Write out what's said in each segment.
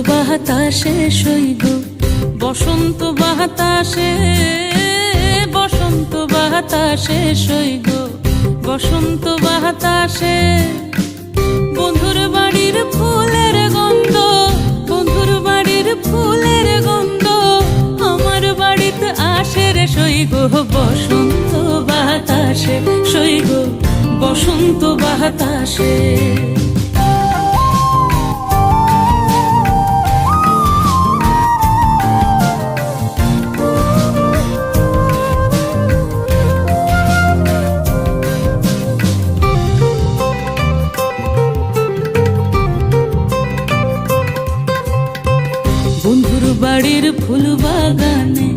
বাতাসে সইব বসন্ত বাতাসে, বসন্ত বাতাসে সইব বসন্ত বাতাসে। বন্ধুর বাড়ির ফুলের গন্ধ, বন্ধুর বাড়ির ফুলের গন্ধ আমার বাড়িতে আসে রে সইব বসন্ত বাতাসে, সইব বসন্ত বাতাসে। বন্ধুর বাড়ির ফুল বাগানে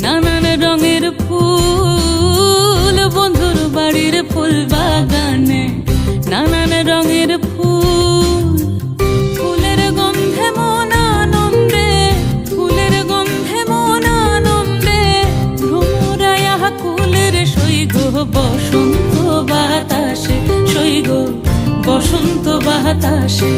নানান রঙের ফুল, বন্ধুর বাড়ির ফুল বাগানে নানান রঙের ফুল। ফুলের গন্ধে মন আনন্দে, ফুলের গন্ধে মন আনন্দে ভ্রমরায়া কুলের সইগ বসন্ত বাতাসে, সইগ বসন্ত বাতাসে।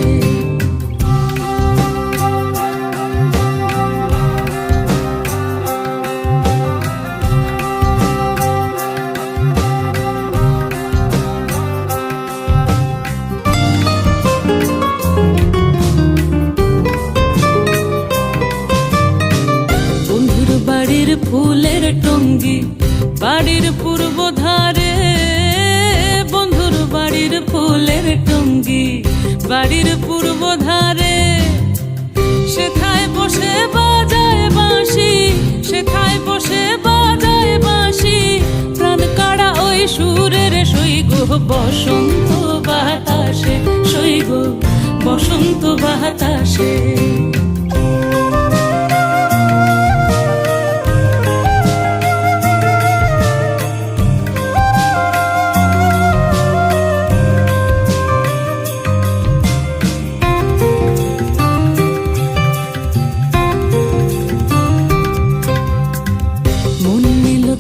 বাড়ির ফুলের টঙ্গি বাড়ির পূর্ব ধারে, বন্ধুর বাড়ির ফুলের টঙ্গি বাড়ির পূর্ব ধারে। সেথায় বসে বাজায় বাঁশি, সেথায় বসে বাজায় বাঁশি প্রাণ কাড়া ওই সুরের সইগ বসন্ত বাতাসে, সইগ বসন্ত বাতাসে।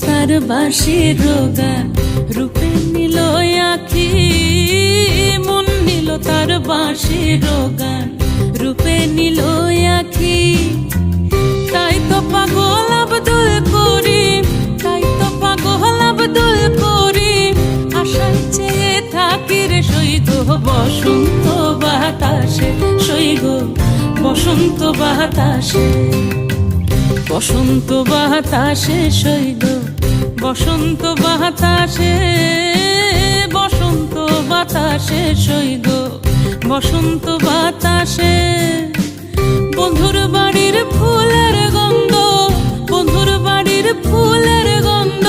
তার বাঁশির গান রূপে নিল আখি, মন নিল তার বাঁশির গান রূপে নিল আখি। তাই তো পাগল আব্দুল করিম, তাই তো পাগল আব্দুল করিম আশায় চেয়ে থাকি রে সইগ বসন্ত বাতাসে, সইগ বসন্ত বাতাসে। বসন্ত বাতাসে সইগ বসন্ত বাতাসে, বসন্ত বাতাসে সইগ বসন্ত বাতাসে। বন্ধুর বাড়ির ফুলের গন্ধ, বন্ধুর বাড়ির ফুলের গন্ধ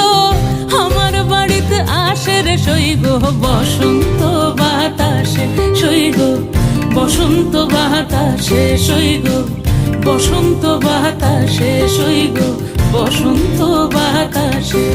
আমার বাড়িতে আসে রে সইগ বসন্ত বাতাসে, সইগ বসন্ত বাতাসে, সইগ বসন্ত বাতাসে, সইগ বসন্ত বাতাসে।